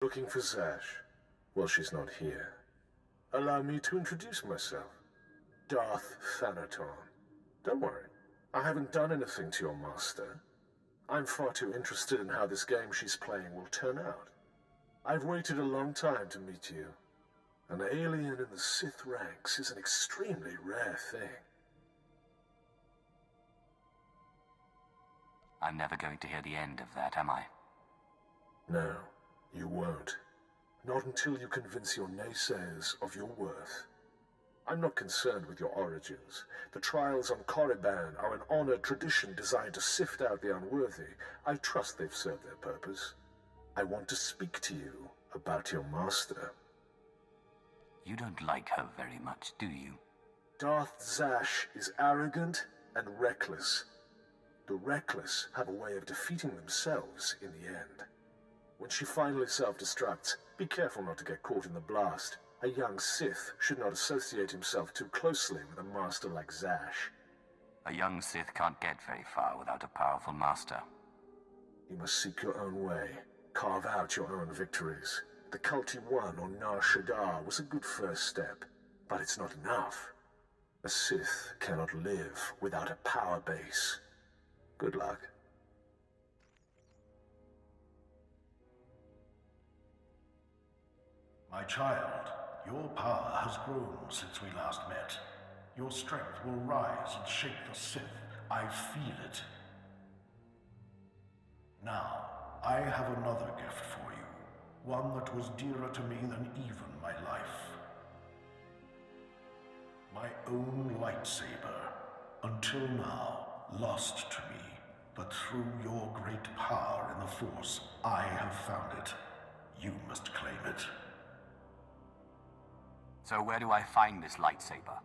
Looking for Zash. Well, she's not here. Allow me to introduce myself. Darth Thanaton. Don't worry, I haven't done anything to your master. I'm far too interested in how this game she's playing will turn out. I've waited a long time to meet you. An alien in the Sith ranks is an extremely rare thing. I'm never going to hear the end of that, am I? No, you won't. Not until you convince your naysayers of your worth. I'm not concerned with your origins. The trials on Korriban are an honored tradition designed to sift out the unworthy. I trust they've served their purpose. I want to speak to you about your master. You don't like her very much, do you? Darth Zash is arrogant and reckless. The reckless have a way of defeating themselves in the end. When she finally self-destructs, be careful not to get caught in the blast. A young Sith should not associate himself too closely with a master like Zash. A young Sith can't get very far without a powerful master. You must seek your own way. Carve out your own victories. The Culti One on Nar Shaddaa was a good first step, but it's not enough. A Sith cannot live without a power base. Good luck. My child, your power has grown since we last met. Your strength will rise and shake the Sith. I feel it. Now, I have another gift for you. One that was dearer to me than even my life. My own lightsaber. Until now, lost to me. But through your great power in the Force, I have found it. You must claim it. So where do I find this lightsaber?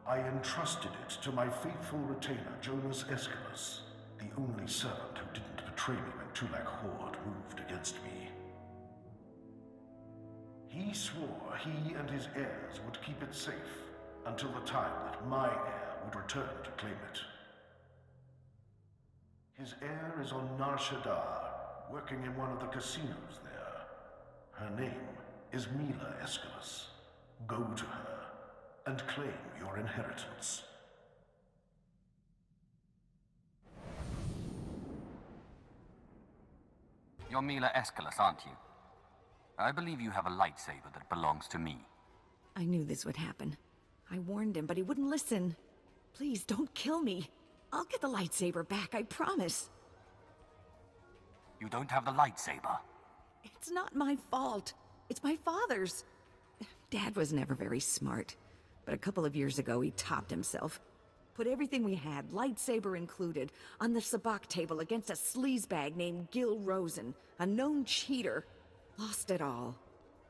I entrusted it to my faithful retainer, Jonas Aeschylus, the only servant who didn't betray me when Tulak Horde moved against me. He swore he and his heirs would keep it safe until the time that my heir would return to claim it. His heir is on Nar Shaddaa, working in one of the casinos there. Her name is Mila Aeschylus. Go to her and claim your inheritance. You're Mila Aeschylus, aren't you? I believe you have a lightsaber that belongs to me. I knew this would happen. I warned him, but he wouldn't listen. Please, don't kill me. I'll get the lightsaber back, I promise. You don't have the lightsaber? It's not my fault. It's my father's. Dad was never very smart, but a couple of years ago he topped himself. Put everything we had, lightsaber included, on the sabacc table against a sleazebag named Gil Rosen, a known cheater. Lost it all.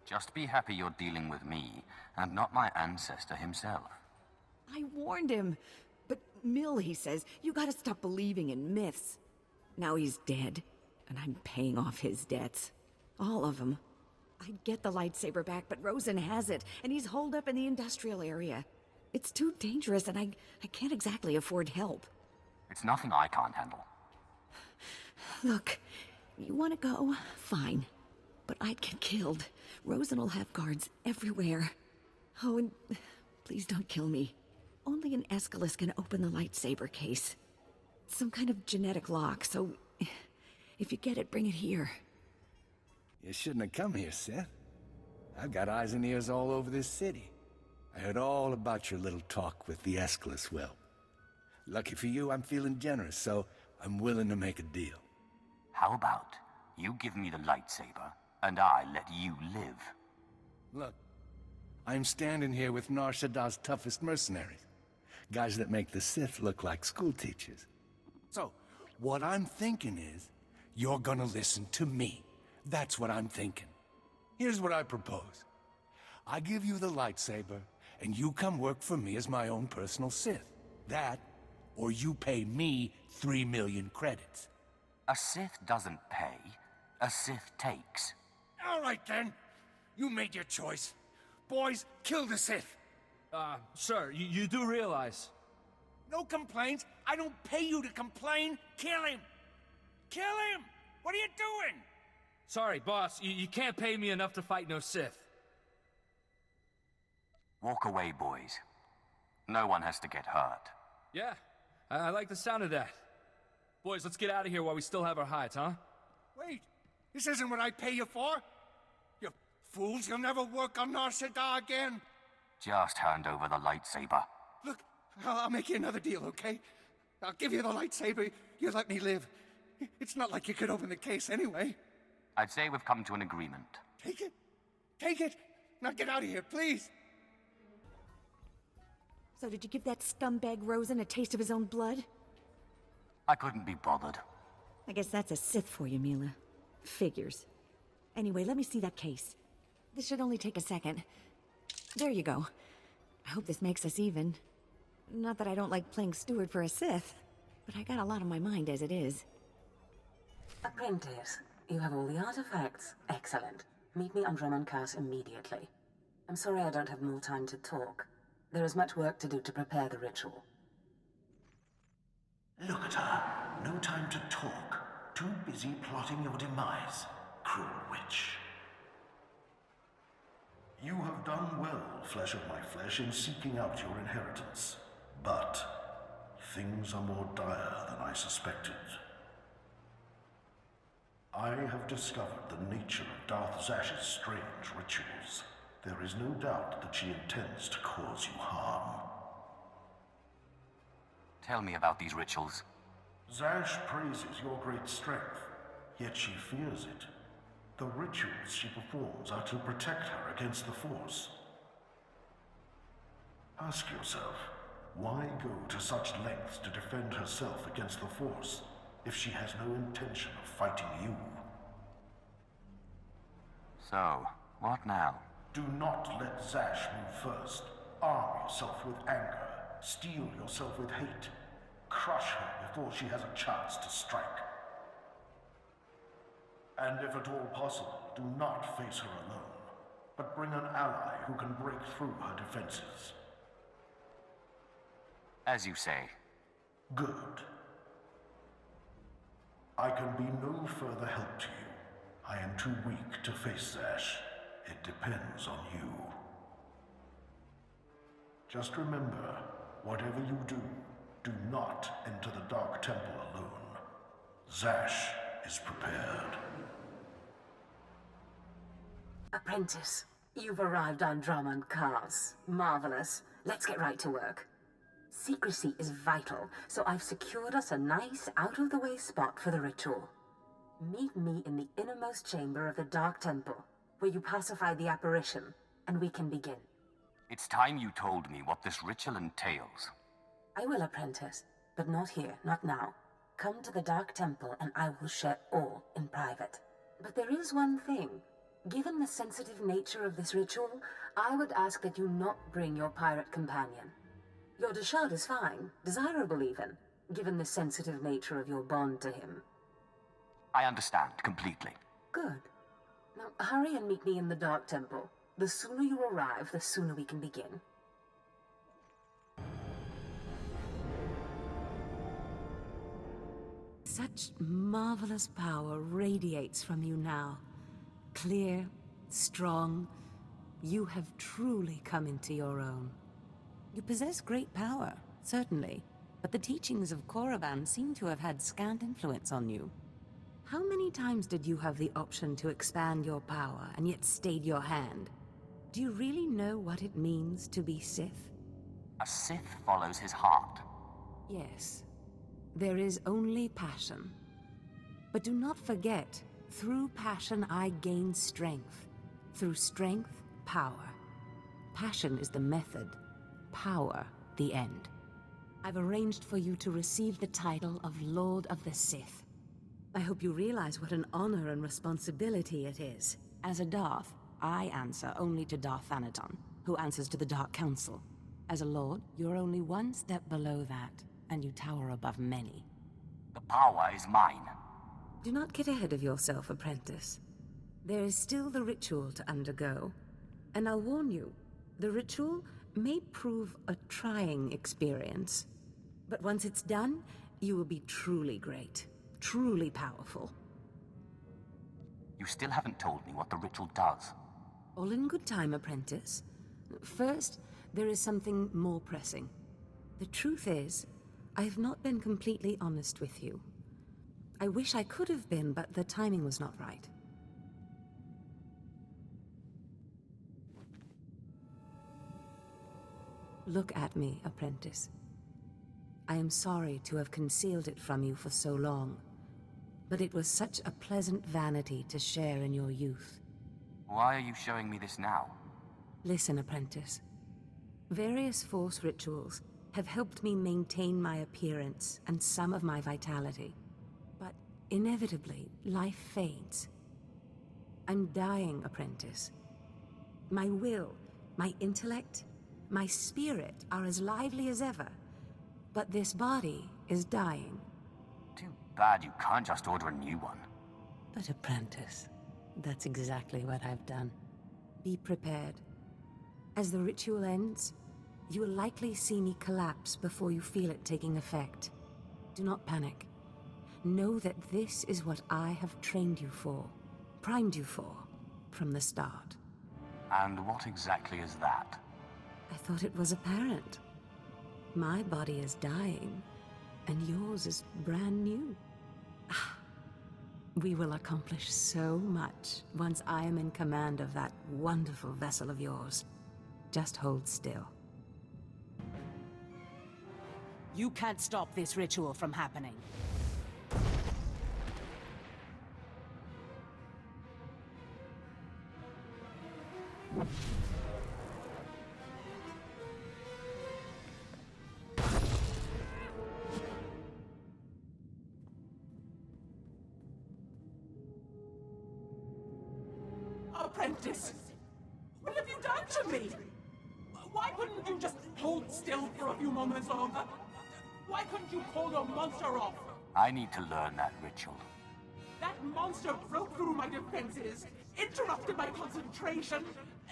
Just be happy you're dealing with me, and not my ancestor himself. I warned him, but Mill, he says, you gotta stop believing in myths. Now he's dead, and I'm paying off his debts. All of them. I'd get the lightsaber back, but Rosen has it, and he's holed up in the industrial area. It's too dangerous, and I can't exactly afford help. It's nothing I can't handle. Look, you want to go? Fine. But I'd get killed. Rosen will have guards everywhere. Oh, and please don't kill me. Only an Aeschylus can open the lightsaber case. It's some kind of genetic lock, so if you get it, bring it here. You shouldn't have come here, Seth. I've got eyes and ears all over this city. I heard all about your little talk with the Aeschylus whelp. Lucky for you, I'm feeling generous, so I'm willing to make a deal. How about you give me the lightsaber, and I let you live? Look, I'm standing here with Nar Shaddaa's toughest mercenaries. Guys that make the Sith look like school teachers. So, what I'm thinking is, you're gonna listen to me. That's what I'm thinking. Here's what I propose. I give you the lightsaber, and you come work for me as my own personal Sith. That, or you pay me 3 million credits. A Sith doesn't pay, a Sith takes. All right then. You made your choice. Boys, kill the Sith. Sir, you do realize... No complaints. I don't pay you to complain. Kill him. Kill him! What are you doing? Sorry, boss. You can't pay me enough to fight no Sith. Walk away, boys. No one has to get hurt. Yeah, I like the sound of that. Boys, let's get out of here while we still have our hides, huh? Wait, this isn't what I pay you for. You fools, you'll never work on Nar Shaddaa again. Just hand over the lightsaber. Look, I'll make you another deal, okay? I'll give you the lightsaber, you let me live. It's not like you could open the case anyway. I'd say we've come to an agreement. Take it. Take it. Now get out of here, please. So did you give that scumbag Rosen a taste of his own blood? I couldn't be bothered. I guess that's a Sith for you, Mila. Figures. Anyway, let me see that case. This should only take a second. There you go. I hope this makes us even. Not that I don't like playing steward for a Sith, but I got a lot on my mind as it is. Apprentice, you have all the artifacts. Excellent. Meet me on Drummond Cast immediately. I'm sorry I don't have more time to talk. There is much work to do to prepare the ritual. Look at her. No time to talk. Too busy plotting your demise, cruel witch. You have done well, flesh of my flesh, in seeking out your inheritance. But things are more dire than I suspected. I have discovered the nature of Darth Zash's strange rituals. There is no doubt that she intends to cause you harm. Tell me about these rituals. Zash praises your great strength, yet she fears it. The rituals she performs are to protect her against the Force. Ask yourself, why go to such lengths to defend herself against the Force if she has no intention of fighting you? So, what now? Do not let Zash move first. Arm yourself with anger. Steel yourself with hate. Crush her before she has a chance to strike. And if at all possible, do not face her alone, but bring an ally who can break through her defenses. As you say. Good. I can be no further help to you. I am too weak to face Zash. It depends on you. Just remember, whatever you do, do not enter the Dark Temple alone. Zash is prepared. Apprentice, you've arrived on Drummond Cars. Marvelous. Let's get right to work. Secrecy is vital, so I've secured us a nice, out-of-the-way spot for the ritual. Meet me in the innermost chamber of the Dark Temple, where you pacify the apparition, and we can begin. It's time you told me what this ritual entails. I will, Apprentice, but not here, not now. Come to the Dark Temple, and I will share all in private. But there is one thing. Given the sensitive nature of this ritual, I would ask that you not bring your pirate companion. Your Deshard is fine, desirable even, given the sensitive nature of your bond to him. I understand completely. Good. Now, hurry and meet me in the Dark Temple. The sooner you arrive, the sooner we can begin. Such marvelous power radiates from you now. Clear, strong, you have truly come into your own. You possess great power, certainly, but the teachings of Korriban seem to have had scant influence on you. How many times did you have the option to expand your power and yet stayed your hand? Do you really know what it means to be Sith? A Sith follows his heart. Yes. There is only passion. But do not forget, through passion I gain strength. Through strength, power. Passion is the method. Power, the end. I've arranged for you to receive the title of Lord of the Sith. I hope you realize what an honor and responsibility it is. As a Darth, I answer only to Darth Thanaton, who answers to the Dark Council. As a Lord, you're only one step below that, and you tower above many. The power is mine. Do not get ahead of yourself, apprentice. There is still the ritual to undergo. And I'll warn you, the ritual may prove a trying experience. But once it's done, you will be truly great, truly powerful. You still haven't told me what the ritual does. All in good time, apprentice. First, there is something more pressing. The truth is, I have not been completely honest with you. I wish I could have been, but the timing was not right. Look at me, apprentice. I am sorry to have concealed it from you for so long, but it was such a pleasant vanity to share in your youth. Why are you showing me this now? Listen, apprentice. Various Force rituals have helped me maintain my appearance and some of my vitality. But inevitably, life fades. I'm dying, apprentice. My will, my intellect, my spirit are as lively as ever. But this body is dying. Too bad you can't just order a new one. But apprentice, that's exactly what I've done. Be prepared. As the ritual ends, you will likely see me collapse before you feel it taking effect. Do not panic. Know that this is what I have trained you for, primed you for, from the start. And what exactly is that? I thought it was apparent. My body is dying, and yours is brand new. We will accomplish so much once I am in command of that wonderful vessel of yours. Just hold still. You can't stop this ritual from happening. Apprentice! What have you done to me? Why couldn't you just hold still for a few moments longer? Why couldn't you call your monster off? I need to learn that ritual. That monster broke through my defenses, interrupted my concentration,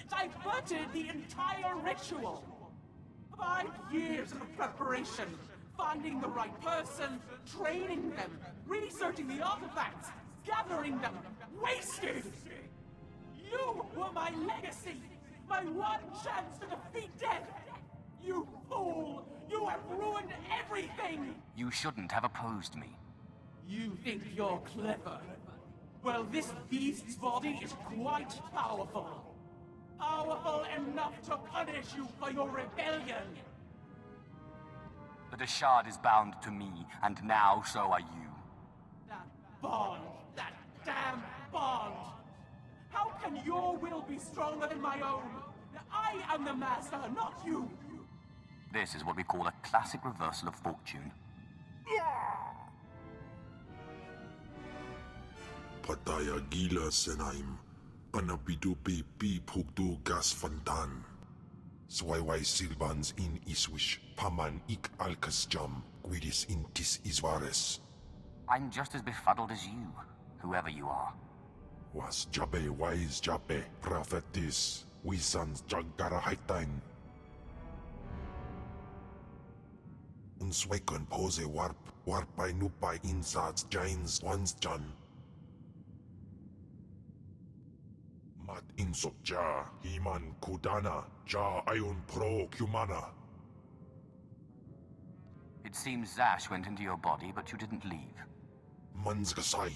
diverted the entire ritual. 5 years of preparation, finding the right person, training them, researching the artifacts, gathering them, wasted! You were my legacy! My one chance to defeat death! You fool! You have ruined everything! You shouldn't have opposed me. You think you're clever? Well, this beast's body is quite powerful. Powerful enough to punish you for your rebellion! The Deshard is bound to me, and now so are you. That bond! That damn bond! How can your will be stronger than my own? I am the master, not you! This is what we call a classic reversal of fortune. Pataya gila senaim, panapidu pi pugdu gas fantan. Swayway silbans in iswish, paman ik alkas jam, guidis intis isvares. I'm just as befuddled as you, whoever you are. Was jabe wise jabe, prophetis, wisans jagara haitain. Unswekon pose warpai nupai insats jains once jan. Mat insok ja, himan kudana, ja ayun pro kumana. It seems Zash went into your body, but you didn't leave. Mansgasai.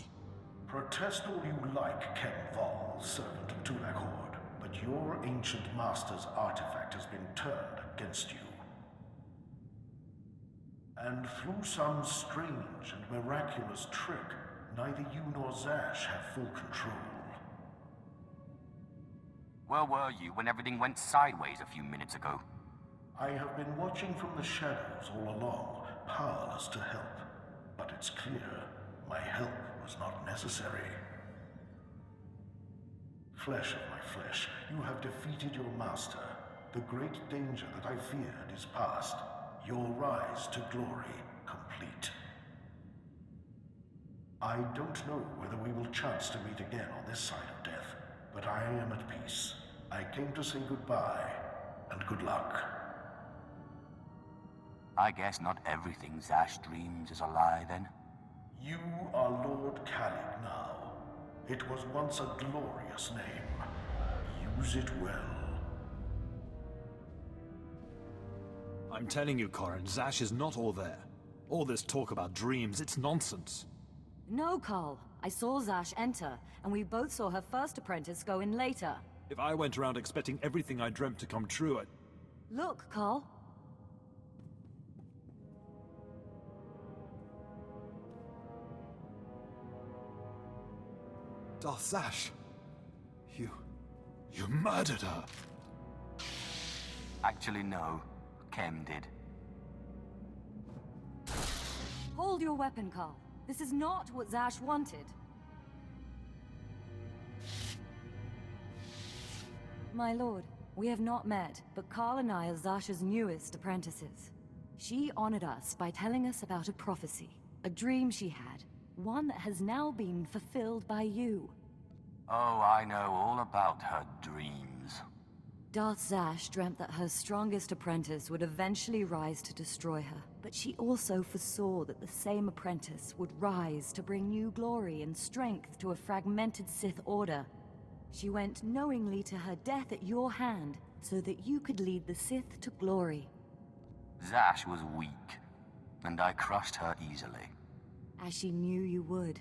Protest all you like, Ken Val, servant of Tulak Horde, but your ancient master's artifact has been turned against you. And through some strange and miraculous trick, neither you nor Zash have full control. Where were you when everything went sideways a few minutes ago? I have been watching from the shadows all along, powerless to help. But it's clear, my help was not necessary. Flesh of my flesh, you have defeated your master. The great danger that I feared is past. Your rise to glory complete. I don't know whether we will chance to meet again on this side of death, but I am at peace. I came to say goodbye, and good luck. I guess not everything Zash dreams is a lie, then. You are Lord Kalik now. It was once a glorious name. Use it well. I'm telling you, Corin, Zash is not all there. All this talk about dreams, it's nonsense. No, Carl. I saw Zash enter, and we both saw her first apprentice go in later. If I went around expecting everything I dreamt to come true, Look, Carl. Darth Zash, you murdered her. Actually, no. Kem did. Hold your weapon, Carl. This is not what Zash wanted. My lord, we have not met, but Carl and I are Zash's newest apprentices. She honored us by telling us about a prophecy, a dream she had, one that has now been fulfilled by you. Oh, I know all about her dreams. Darth Zash dreamt that her strongest apprentice would eventually rise to destroy her, but she also foresaw that the same apprentice would rise to bring new glory and strength to a fragmented Sith Order. She went knowingly to her death at your hand, so that you could lead the Sith to glory. Zash was weak, and I crushed her easily. As she knew you would.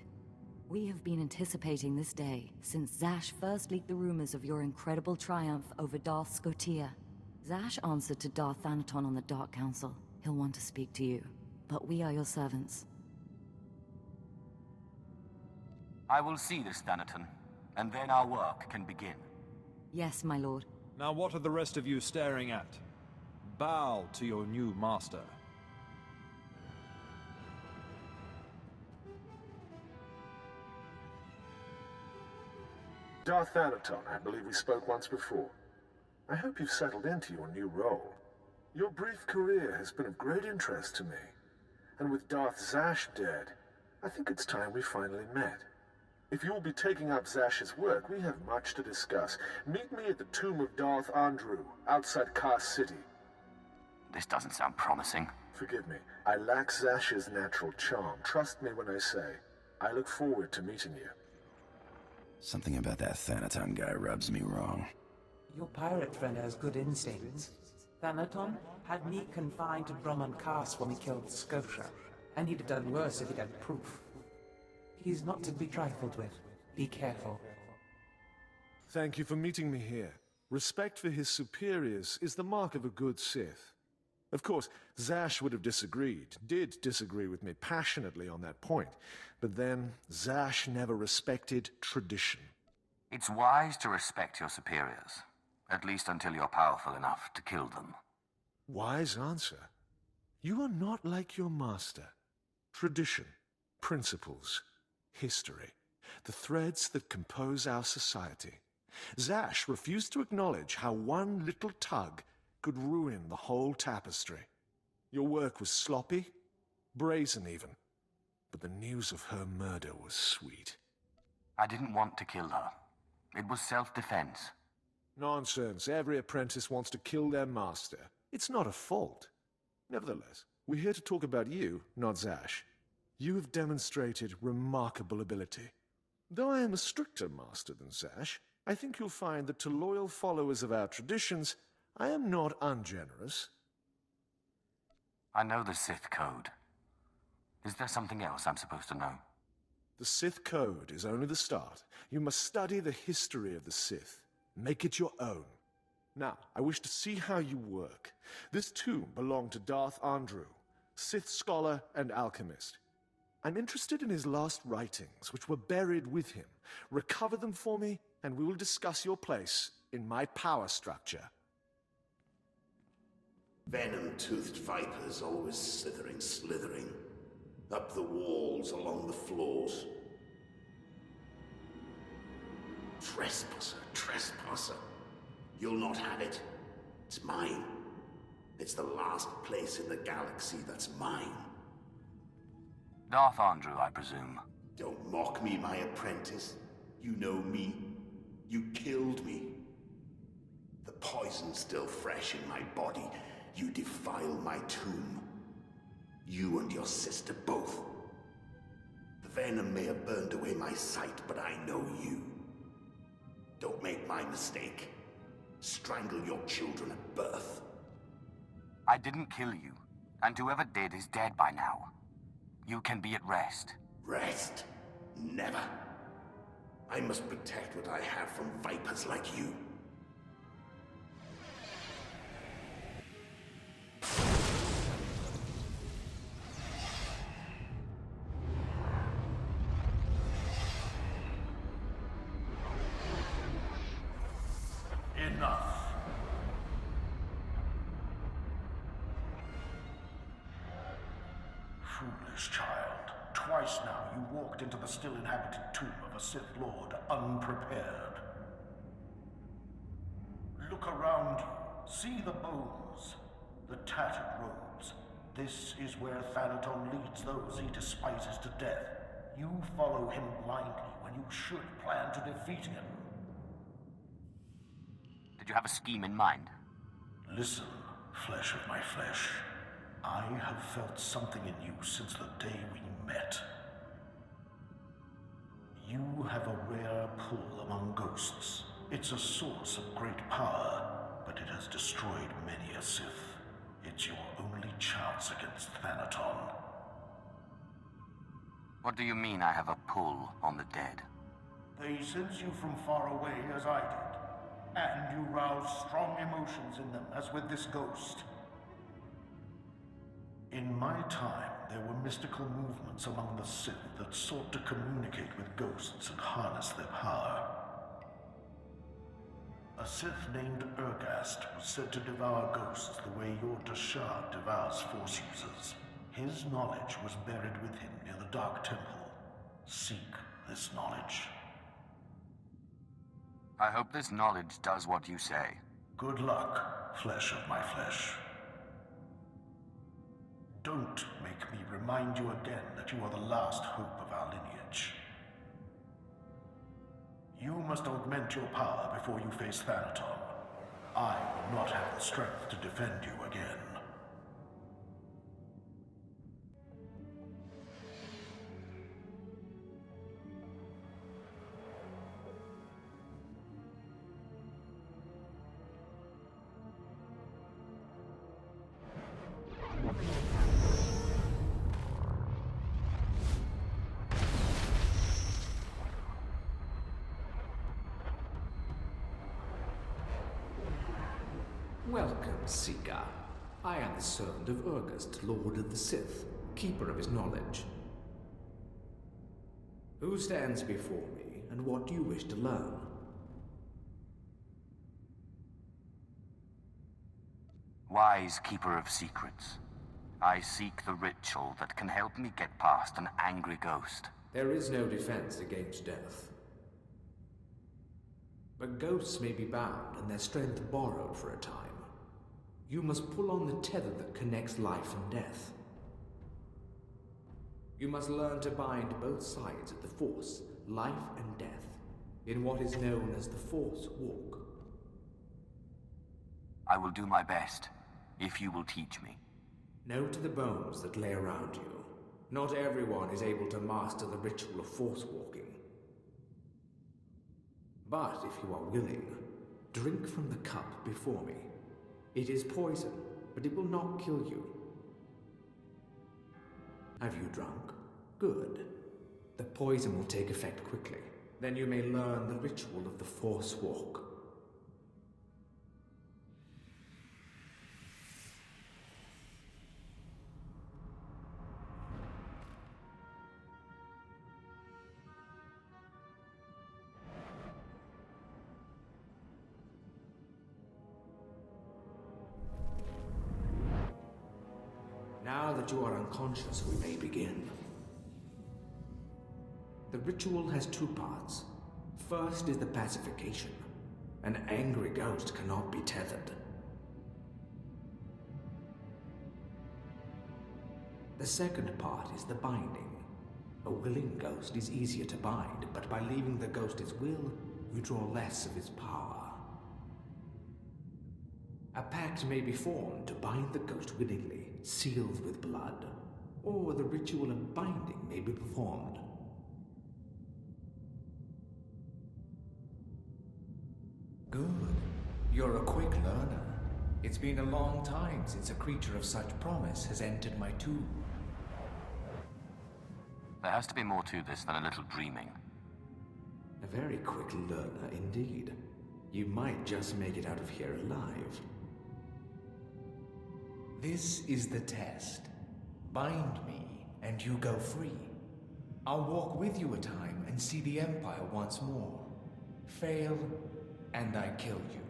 We have been anticipating this day since Zash first leaked the rumors of your incredible triumph over Darth Scotia. Zash answered to Darth Thanaton on the Dark Council. He'll want to speak to you, but we are your servants. I will see this Thanaton, and then our work can begin. Yes, my lord. Now what are the rest of you staring at? Bow to your new master. Darth Thanaton, I believe we spoke once before. I hope you've settled into your new role. Your brief career has been of great interest to me. And with Darth Zash dead, I think it's time we finally met. If you'll be taking up Zash's work, we have much to discuss. Meet me at the tomb of Darth Andrew, outside Kar City. This doesn't sound promising. Forgive me. I lack Zash's natural charm. Trust me when I say, I look forward to meeting you. Something about that Thanaton guy rubs me wrong. Your pirate friend has good instincts. Thanaton had me confined to Drummond Castle when he killed Scotia, and he'd have done worse if he'd had proof. He's not to be trifled with. Be careful. Thank you for meeting me here. Respect for his superiors is the mark of a good Sith. Of course, Zash would have did disagree with me passionately on that point, but then Zash never respected tradition. It's wise to respect your superiors, at least until you're powerful enough to kill them. Wise answer. You are not like your master. Tradition, principles, history, the threads that compose our society. Zash refused to acknowledge how one little tug could ruin the whole tapestry. Your work was sloppy, brazen even, but the news of her murder was sweet. I didn't want to kill her. It was self-defense. Nonsense. Every apprentice wants to kill their master. It's not a fault. Nevertheless, we're here to talk about you, not Zash. You have demonstrated remarkable ability. Though I am a stricter master than Zash, I think you'll find that to loyal followers of our traditions, I am not ungenerous. I know the Sith Code. Is there something else I'm supposed to know? The Sith Code is only the start. You must study the history of the Sith. Make it your own. Now, I wish to see how you work. This tomb belonged to Darth Andrew, Sith scholar and alchemist. I'm interested in his last writings, which were buried with him. Recover them for me, and we will discuss your place in my power structure. Venom-toothed vipers always slithering. Up the walls, along the floors. Trespasser. You'll not have it. It's mine. It's the last place in the galaxy that's mine. Darth Andrew, I presume. Don't mock me, my apprentice. You know me. You killed me. The poison's still fresh in my body. You defile my tomb. You and your sister both. The venom may have burned away my sight, but I know you. Don't make my mistake. Strangle your children at birth. I didn't kill you, and whoever did is dead by now. You can be at rest. Rest? Never. I must protect what I have from vipers like you. Enough. Foolish child. Twice now you walked into the still inhabited tomb of a Sith Lord unprepared. Look around you. See the bones, the tattered robes. This is where Thanaton leads those he despises to death. You follow him blindly when you should plan to defeat him. Did you have a scheme in mind? Listen, flesh of my flesh. I have felt something in you since the day we met. You have a rare pull among ghosts. It's a source of great power, but it has destroyed many a Sith. It's your only chance against Thanaton. What do you mean I have a pull on the dead? They sense you from far away as I did, and you rouse strong emotions in them, as with this ghost. In my time, there were mystical movements among the Sith that sought to communicate with ghosts and harness their power. A Sith named Ergast was said to devour ghosts the way your Dashad devours Force users. His knowledge was buried with him near the Dark Temple. Seek this knowledge. I hope this knowledge does what you say. Good luck, flesh of my flesh. Don't make me remind you again that you are the last hope of our lineage. You must augment your power before you face Thanaton. I will not have the strength to defend you again. Welcome, Seeker. I am the servant of Ergast, Lord of the Sith, keeper of his knowledge. Who stands before me, and what do you wish to learn? Wise keeper of secrets. I seek the ritual that can help me get past an angry ghost. There is no defense against death. But ghosts may be bound and their strength borrowed for a time. You must pull on the tether that connects life and death. You must learn to bind both sides of the Force, life and death, in what is known as the Force Walk. I will do my best, if you will teach me. Know to the bones that lay around you. Not everyone is able to master the ritual of Force Walking. But if you are willing, drink from the cup before me. It is poison, but it will not kill you. Have you drunk? Good. The poison will take effect quickly. Then you may learn the ritual of the Force Walk. Now that you are unconscious, we may begin. The ritual has two parts. First is the pacification. An angry ghost cannot be tethered. The second part is the binding. A willing ghost is easier to bind, but by leaving the ghost its will, you draw less of its power. A pact may be formed to bind the ghost willingly, sealed with blood, or the ritual of binding may be performed. Good. You're a quick learner. It's been a long time since a creature of such promise has entered my tomb. There has to be more to this than a little dreaming. A very quick learner indeed. You might just make it out of here alive. This is the test. Bind me, and you go free. I'll walk with you a time and see the Empire once more. Fail, and I kill you.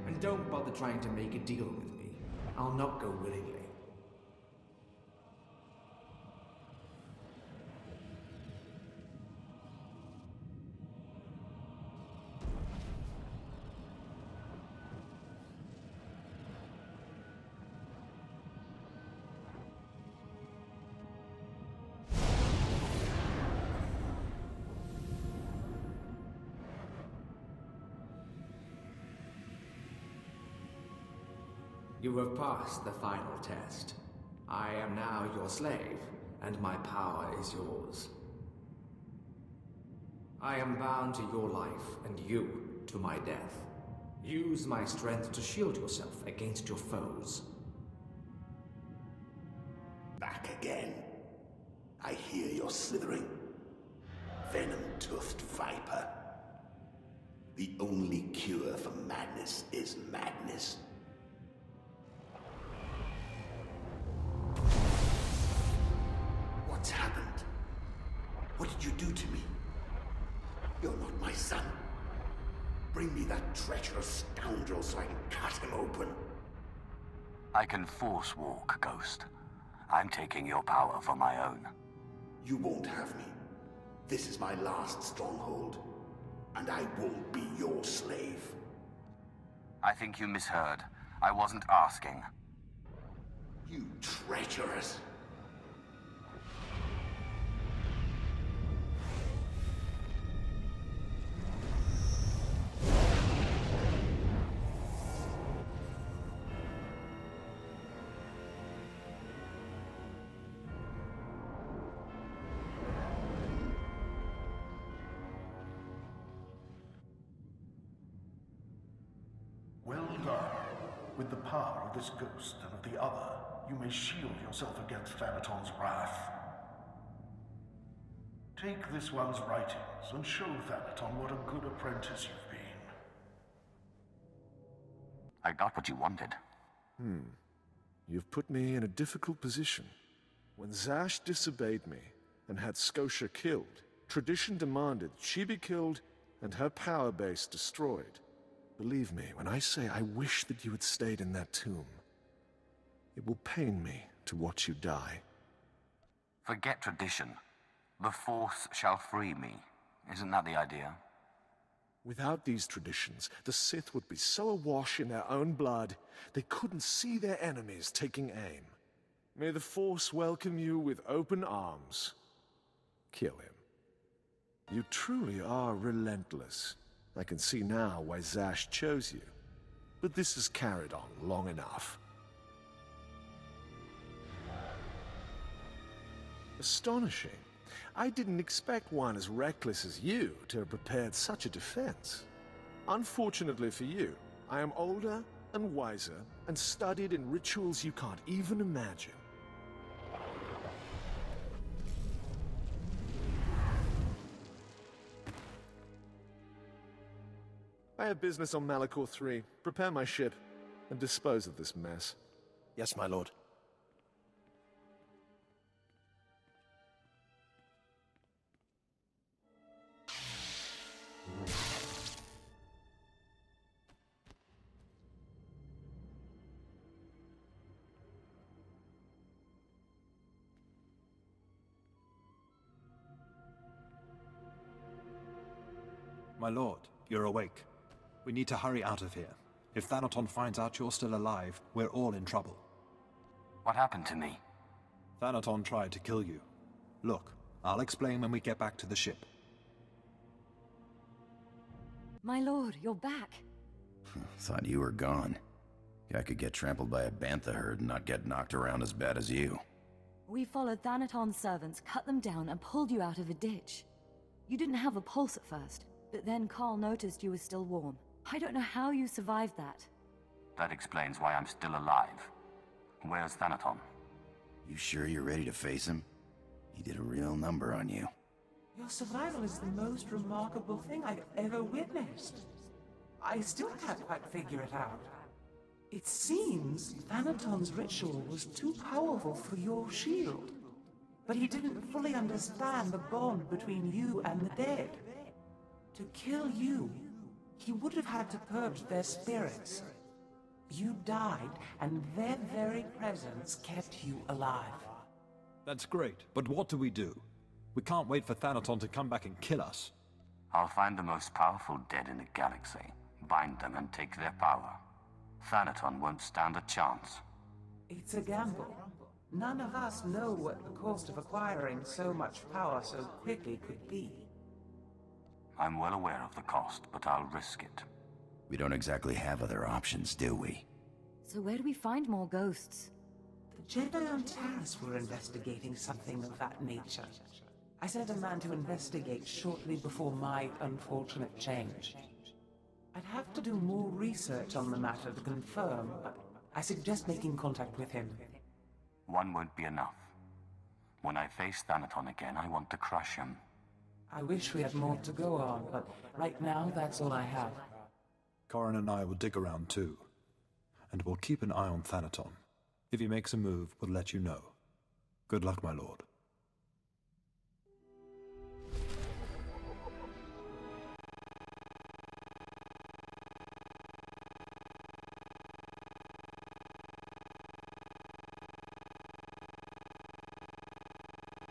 And don't bother trying to make a deal with me. I'll not go willingly. You have passed the final test. I am now your slave, and my power is yours. I am bound to your life, and you to my death. Use my strength to shield yourself against your foes. Back again. I hear you're slithering. Venom-toothed viper. The only cure for madness is madness. What's happened? What did you do to me? You're not my son. Bring me that treacherous scoundrel so I can cut him open. I can force walk, Ghost. I'm taking your power for my own. You won't have me. This is my last stronghold, and I won't be your slave. I think you misheard. I wasn't asking. You treacherous... Well done. With the power of this ghost and of the other, you may shield yourself against Thanaton's wrath. Take this one's writings and show Thanaton what a good apprentice you've been. I got what you wanted. You've put me in a difficult position. When Zash disobeyed me and had Scotia killed, tradition demanded she be killed and her power base destroyed. Believe me when I say I wish that you had stayed in that tomb. It will pain me to watch you die. Forget tradition. The Force shall free me. Isn't that the idea? Without these traditions, the Sith would be so awash in their own blood, they couldn't see their enemies taking aim. May the Force welcome you with open arms. Kill him. You truly are relentless. I can see now why Zash chose you. But this has carried on long enough. Astonishing. I didn't expect one as reckless as you to have prepared such a defense. Unfortunately for you, I am older and wiser and studied in rituals you can't even imagine. I have business on Malachor 3. Prepare my ship and dispose of this mess. Yes, my lord. My lord, you're awake. We need to hurry out of here. If Thanaton finds out you're still alive, we're all in trouble. What happened to me? Thanaton tried to kill you. Look, I'll explain when we get back to the ship. My lord, you're back. Thought you were gone. I could get trampled by a bantha herd and not get knocked around as bad as you. We followed Thanaton's servants, cut them down, and pulled you out of a ditch. You didn't have a pulse at first, but then Carl noticed you were still warm. I don't know how you survived that. That explains why I'm still alive. Where's Thanaton? You sure you're ready to face him? He did a real number on you. Your survival is the most remarkable thing I've ever witnessed. I still can't quite figure it out. It seems Thanaton's ritual was too powerful for your shield. But he didn't fully understand the bond between you and the dead. To kill you, he would have had to purge their spirits. You died, and their very presence kept you alive. That's great, but what do? We can't wait for Thanaton to come back and kill us. I'll find the most powerful dead in the galaxy, bind them and take their power. Thanaton won't stand a chance. It's a gamble. None of us know what the cost of acquiring so much power so quickly could be. I'm well aware of the cost, but I'll risk it. We don't exactly have other options, do we? So where do we find more ghosts? The Jedi on Terrace were investigating something of that nature. I sent a man to investigate shortly before my unfortunate change. I'd have to do more research on the matter to confirm, but I suggest making contact with him. One won't be enough. When I face Thanaton again, I want to crush him. I wish we had more to go on, but right now, that's all I have. Corrin and I will dig around too. And we'll keep an eye on Thanaton. If he makes a move, we'll let you know. Good luck, my lord.